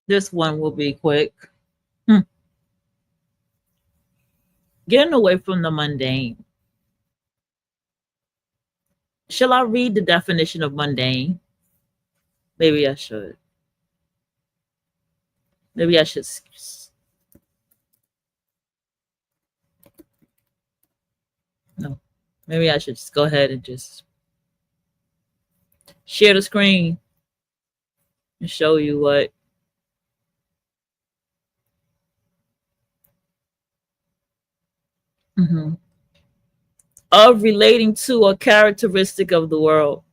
This one will be quick. Hmm. Getting away from the mundane. Shall I read the definition of mundane? Maybe I should. Maybe I should. No. Maybe I should just go ahead and just share the screen and show you what. Mhm. Of relating to a characteristic of the world,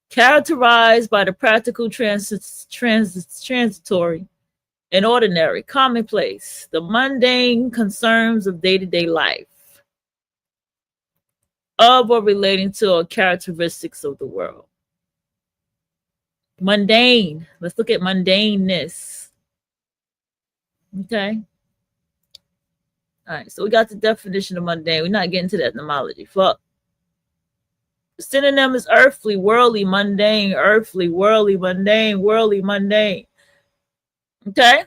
characterized by the practical, transitory, and ordinary, commonplace, the mundane concerns of day-to-day life, of or relating to a characteristics of the world. Mundane. Let's look at mundaneness. Okay. All right. So we got the definition of mundane. We're not getting to that etymology. Fuck. The synonym is earthly, worldly, mundane, earthly, worldly, mundane. Okay.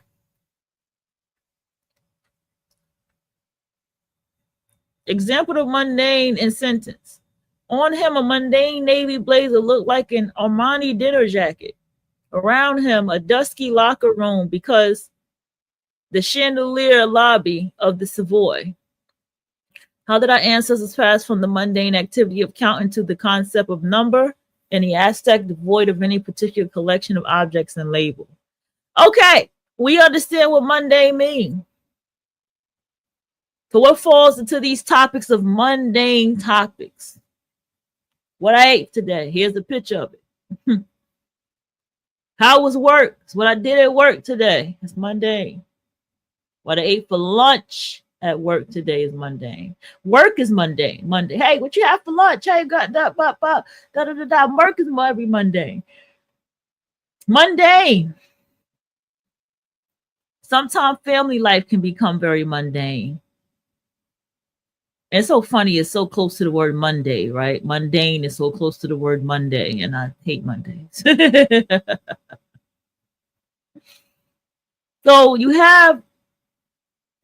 Example of mundane in sentence. On him, a mundane navy blazer looked like an Armani dinner jacket. Around him, a dusky locker room because the chandelier lobby of the Savoy. How did our ancestors pass from the mundane activity of counting to the concept of number and the Aztec devoid of any particular collection of objects and label? Okay, we understand what mundane means. So what falls into these topics of mundane topics? What I ate today. Here's a picture of it. How was work? It's what I did at work today. It's mundane. What I ate for lunch at work today is mundane. Work is mundane. Monday. Hey, what you have for lunch? Hey, got that, da. Work is every mundane. Mundane. Sometimes family life can become very mundane. It's so funny. It's so close to the word Monday, right? Mundane is so close to the word Monday, and I hate Mondays. So you have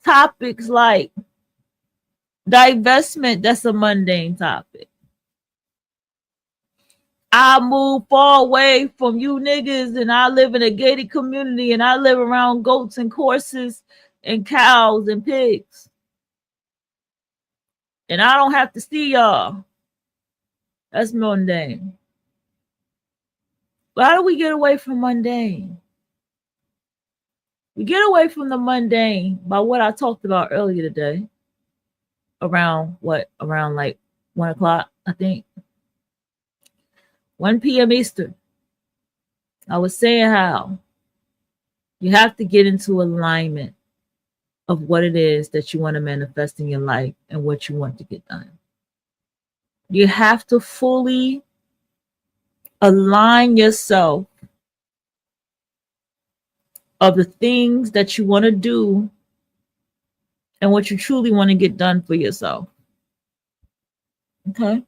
topics like divestment. That's a mundane topic. I move far away from you niggas, and I live in a gated community, and I live around goats and horses and cows and pigs. And I don't have to see y'all. That's mundane. But how do we get away from mundane? We get away from the mundane by what I talked about earlier today. Around what? Around like 1 o'clock, I think. 1 p.m. Eastern. I was saying how you have to get into alignment of what it is that you want to manifest in your life and what you want to get done. You have to fully align yourself of the things that you want to do and what you truly want to get done for yourself. Okay?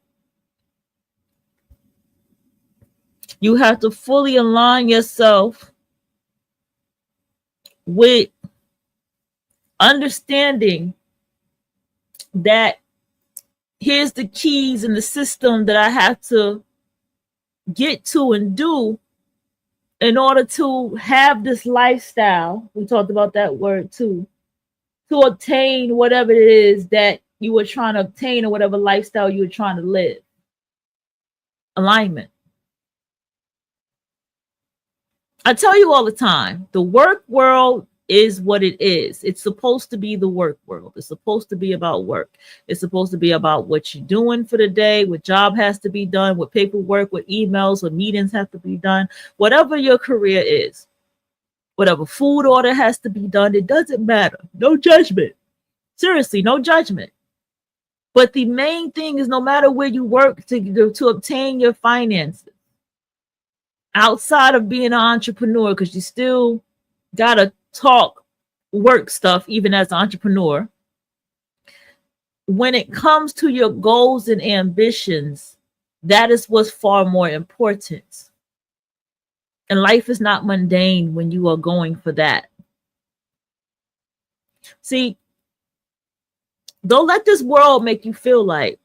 You have to fully align yourself with understanding that here's the keys and the system that I have to get to and do in order to have this lifestyle. We talked about that word too. To obtain whatever it is that you were trying to obtain or whatever lifestyle you were trying to live. Alignment. I tell you all the time, the work world is what it is. It's supposed to be the work world. It's supposed to be about work. It's supposed to be about what you're doing for the day, what job has to be done, what paperwork, what emails, what meetings have to be done, whatever your career is, whatever food order has to be done. It doesn't matter. No judgment. Seriously, no judgment. But the main thing is no matter where you work to obtain your finances, outside of being an entrepreneur, because you still got to talk work stuff even as an entrepreneur. When it comes to your goals and ambitions, that is what's far more important. And life is not mundane when you are going for that. See, don't let this world make you feel like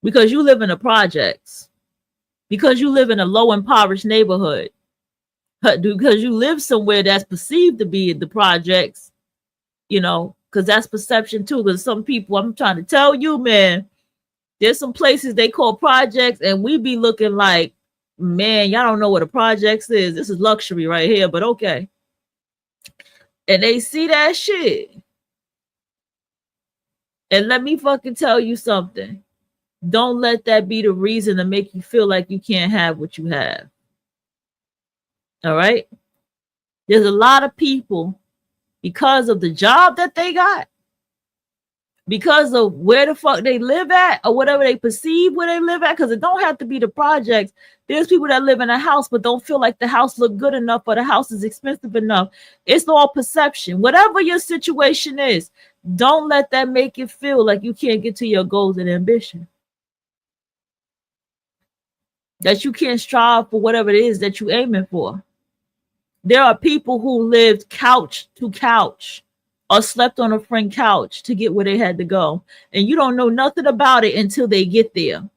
because you live in the projects, because you live in a low impoverished neighborhood, because you live somewhere that's perceived to be in the projects, you know, because that's perception too. Because some people, I'm trying to tell you, man, there's some places they call projects, and we be looking like, man, y'all don't know what a projects is. This is luxury right here, but okay. And they see that shit. And let me fucking tell you something. Don't let that be the reason to make you feel like you can't have what you have. All right? There's a lot of people, because of the job that they got, because of where the fuck they live at, or whatever they perceive where they live at, because it don't have to be the projects. There's people that live in a house but don't feel like the house look good enough or the house is expensive enough. It's all perception. Whatever your situation is, don't let that make you feel like you can't get to your goals and ambition. That you can't strive for whatever it is that you're aiming for. There are people who lived couch to couch or slept on a friend couch to get where they had to go. And you don't know nothing about it until they get there.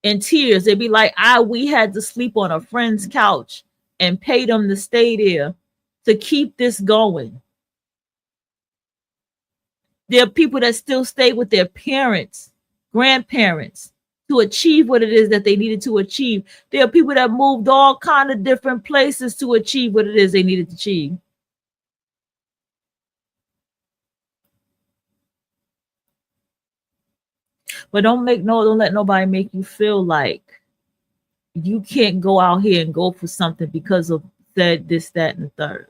In tears, they'd be like, we had to sleep on a friend's couch and pay them to stay there to keep this going. There are people that still stay with their parents, grandparents, to achieve what it is that they needed to achieve. There are people that moved all kind of different places to achieve what it is they needed to achieve. But don't let nobody make you feel like you can't go out here and go for something because of that, this, that, and the third.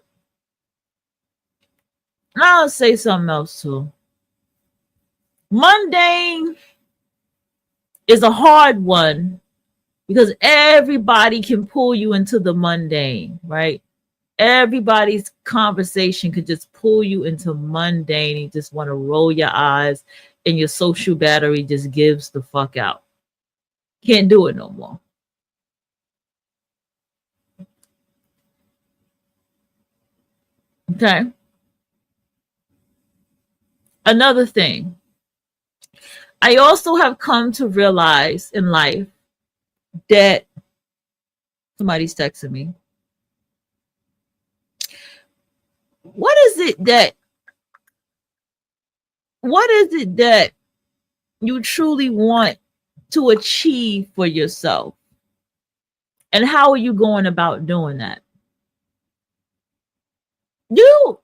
And I'll say something else too. Mundane is a hard one because everybody can pull you into the mundane, right? Everybody's conversation could just pull you into mundane. You just want to roll your eyes and your social battery just gives the fuck out. Can't do it no more. Okay. Another thing, I also have come to realize in life that somebody's texting me. What is it that you truly want to achieve for yourself? And how are you going about doing that? You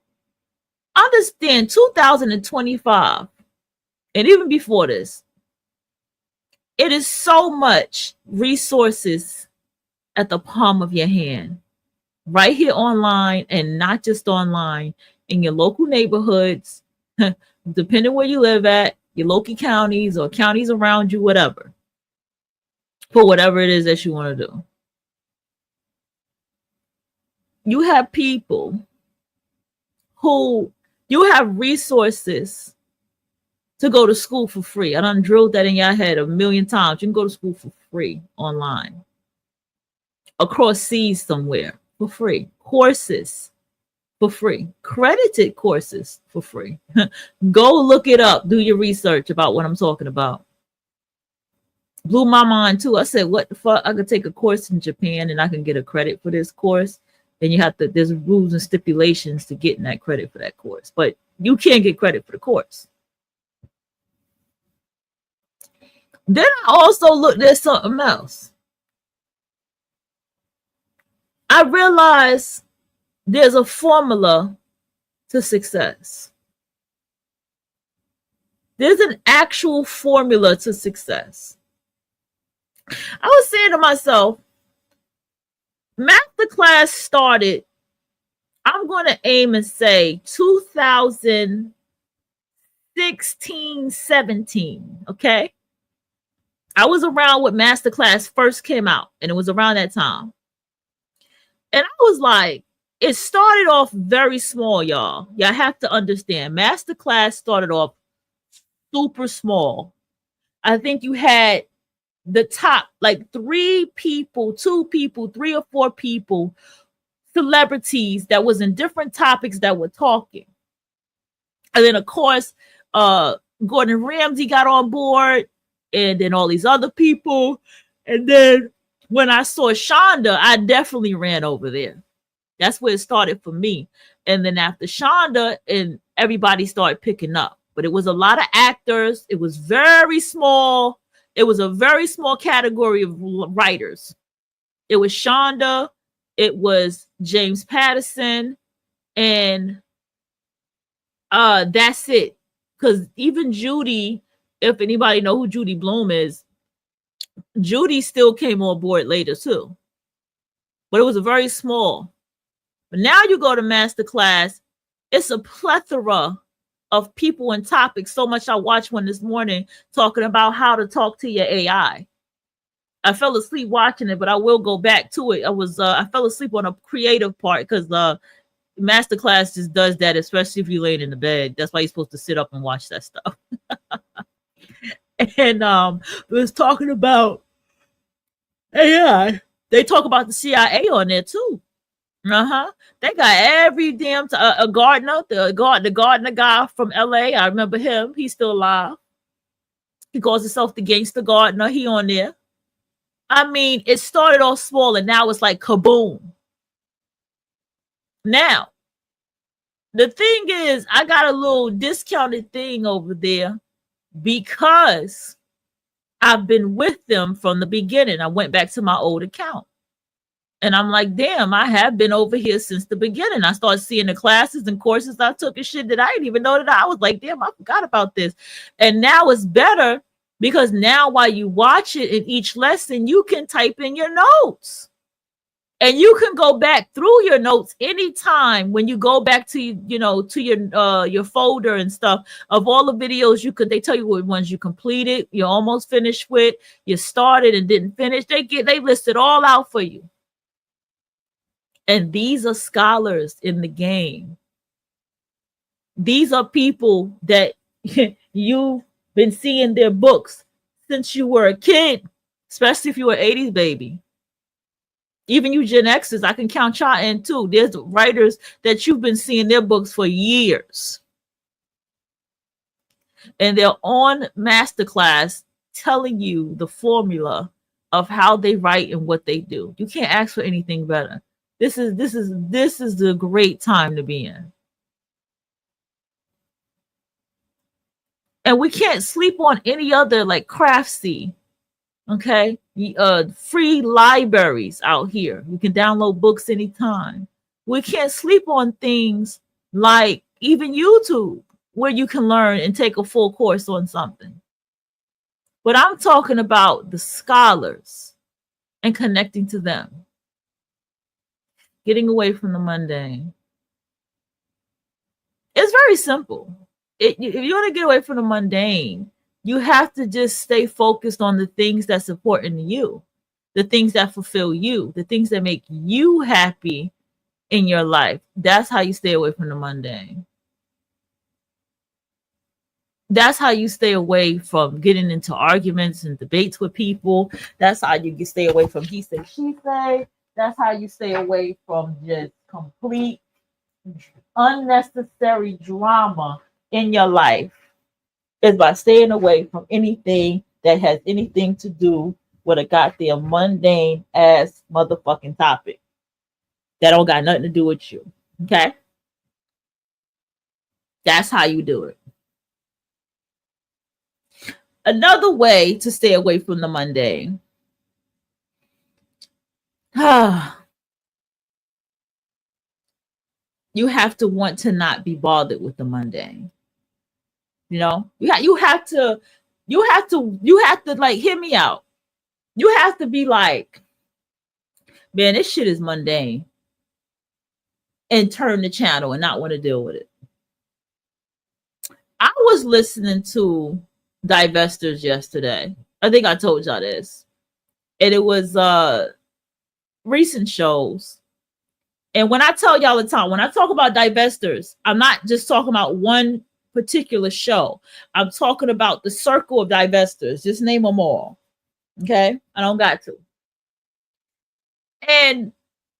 understand 2025, and even before this, it is so much resources at the palm of your hand, right here online, and not just online, in your local neighborhoods, depending where you live at, your local counties or counties around you, whatever, for whatever it is that you want to do. You have people who you have resources to go to school for free. I done drilled that in your head a million times. You can go to school for free online, across seas somewhere for free, courses for free, credited courses for free. Go look it up, do your research about what I'm talking about. Blew my mind too. I said, what the fuck? I could take a course in Japan and I can get a credit for this course. And you have to, there's rules and stipulations to getting that credit for that course, but you can't get credit for the course. Then I also looked at something else. I realized there's a formula to success. There's an actual formula to success. I was saying to myself, masterclass started, I'm going to aim and say 2016, 17, okay? I was around when masterclass first came out, and it was around that time. And I was like, it started off very small, y'all. Y'all have to understand, masterclass started off super small. I think you had the top like 3 people, 2 people, 3 or 4 people, celebrities that was in different topics that were talking. And then of course, Gordon Ramsay got on board, and then all these other people. And then when I saw Shonda, I definitely ran over there. That's where it started for me. And then after Shonda, and everybody started picking up. But it was a lot of actors. It was very small. It was a very small category of writers. It was Shonda. It was James Patterson. And that's it. Because even Judy, if anybody know who Judy Blume is, Judy still came on board later too. But it was a very small. But now you go to Masterclass, it's a plethora of people and topics. So much I watched one this morning talking about how to talk to your AI. I fell asleep watching it, but I will go back to it. I fell asleep on a creative part because Masterclass just does that, especially if you're laying in the bed. That's why you're supposed to sit up and watch that stuff. And it was talking about AI. They talk about the CIA on there too. They got every damn a gardener, the gardener guy from LA. I remember him. He's still alive. He calls himself the gangster gardener. He on there. I mean, it started off small and now it's like kaboom. Now, the thing is, I got a little discounted thing over there because I've been with them from the beginning. I went back to my old account. And I'm like, damn, I have been over here since the beginning. I started seeing the classes and courses I took and shit that I didn't even know that I was like, damn, I forgot about this. And now it's better because now while you watch it in each lesson, you can type in your notes. And you can go back through your notes anytime when you go back to, to your folder and stuff of all the videos they tell you what ones you completed, you almost finished with, you started and didn't finish. They list it all out for you. And these are scholars in the game. These are people that you've been seeing their books since you were a kid, especially if you were an 80s baby. Even you Gen Xers, I can count y'all in too. There's writers that you've been seeing their books for years. And they're on Masterclass telling you the formula of how they write and what they do. You can't ask for anything better. This is the great time to be in. And we can't sleep on any other like Craftsy, okay? Free libraries out here. You can download books anytime. We can't sleep on things like even YouTube, where you can learn and take a full course on something. But I'm talking about the scholars and connecting to them. Getting away from the mundane. It's very simple. If you want to get away from the mundane, you have to just stay focused on the things that's important to you, the things that fulfill you, the things that make you happy in your life. That's how you stay away from the mundane. That's how you stay away from getting into arguments and debates with people. That's how you stay away from he say, she say. That's how you stay away from just complete unnecessary drama in your life, is by staying away from anything that has anything to do with a goddamn mundane ass motherfucking topic that don't got nothing to do with you. Okay? That's how you do it. Another way to stay away from the mundane. You have to want to not be bothered with the mundane. You have to like hear me out. You have to be like, man, this shit is mundane, and turn the channel and not want to deal with it. I was listening to Divestors yesterday. I think I told y'all this. And it was recent shows. And when I tell y'all the time, when I talk about Divestors, I'm not just talking about one particular show. I'm talking about the circle of Divestors. Just name them all. Okay, I don't got to. And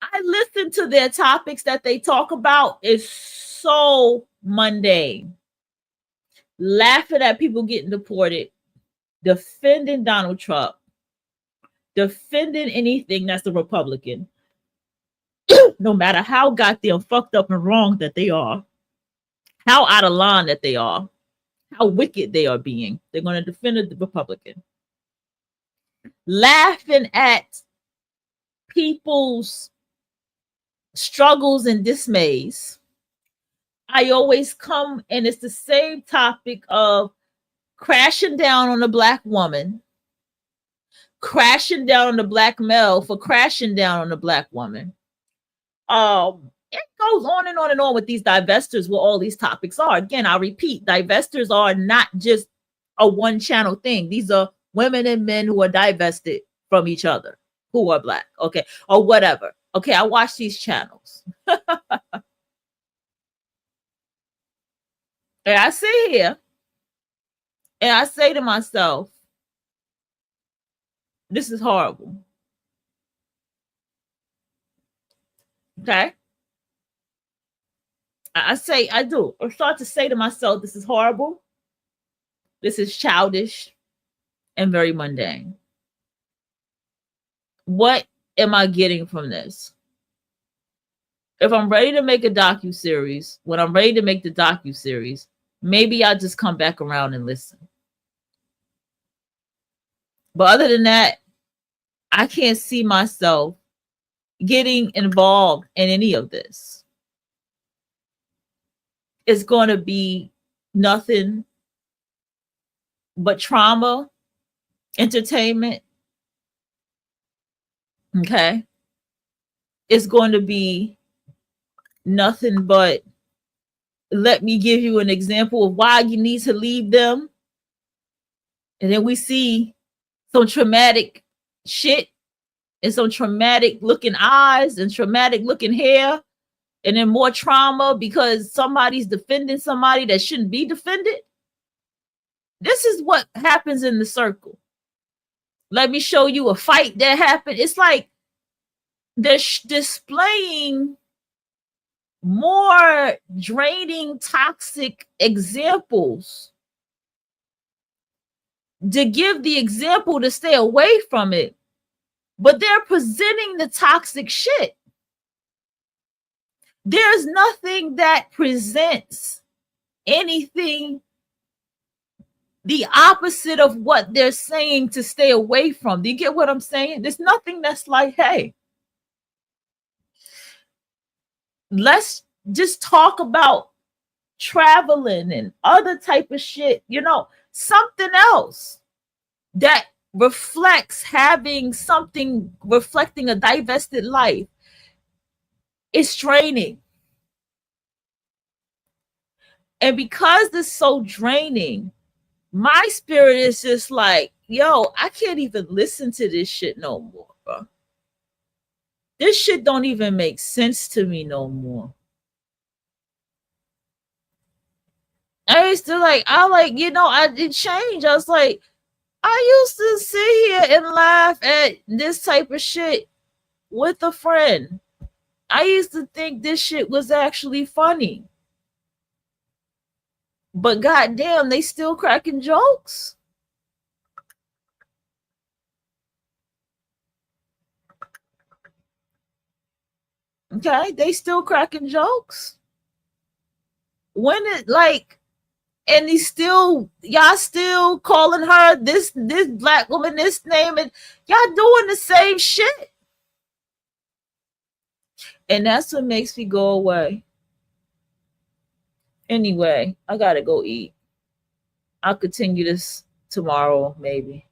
I listen to their topics that they talk about is so mundane. Laughing at people getting deported, defending Donald Trump, defending anything that's a Republican, no matter how goddamn fucked up and wrong that they are, how out of line that they are, how wicked they are being. They're going to defend the Republican. Laughing at people's struggles and dismays. I always come and it's the same topic of crashing down on a black woman, crashing down on the black male for crashing down on the black woman. It goes on and on and on with these divestors, what all these topics are. Again, I repeat, divestors are not just a one channel thing. These are women and men who are divested from each other, who are black, okay, or whatever. Okay, I watch these channels. And I sit here and I say to myself, this is horrible. Okay. I start to say to myself, this is horrible. This is childish and very mundane. What am I getting from this? If I'm ready to make a docuseries, when I'm ready to make the docuseries, maybe I'll just come back around and listen. But other than that, I can't see myself getting involved in any of this. It's going to be nothing but trauma, entertainment. Okay. It's going to be nothing but let me give you an example of why you need to leave them. And then we see some traumatic shit and some traumatic looking eyes and traumatic looking hair. And then more trauma because somebody's defending somebody that shouldn't be defended. This is what happens in the circle. Let me show you a fight that happened. It's like they're displaying more draining, toxic examples to give the example to stay away from it. But they're presenting the toxic shit. There's nothing that presents anything the opposite of what they're saying to stay away from. Do you get what I'm saying? There's nothing that's like, hey, let's just talk about traveling and other type of shit, you know, something else that reflects having something reflecting a divested life. It's draining. And because it's so draining, my spirit is just like, yo, I can't even listen to this shit no more, bro. This shit don't even make sense to me no more. I used to it changed. I was like, I used to sit here and laugh at this type of shit with a friend. I used to think this shit was actually funny. But goddamn, they still cracking jokes. Okay, they still cracking jokes. When it like, and y'all still calling her this black woman this name, and y'all doing the same shit. And that's what makes me go away. Anyway, I gotta go eat. I'll continue this tomorrow, maybe.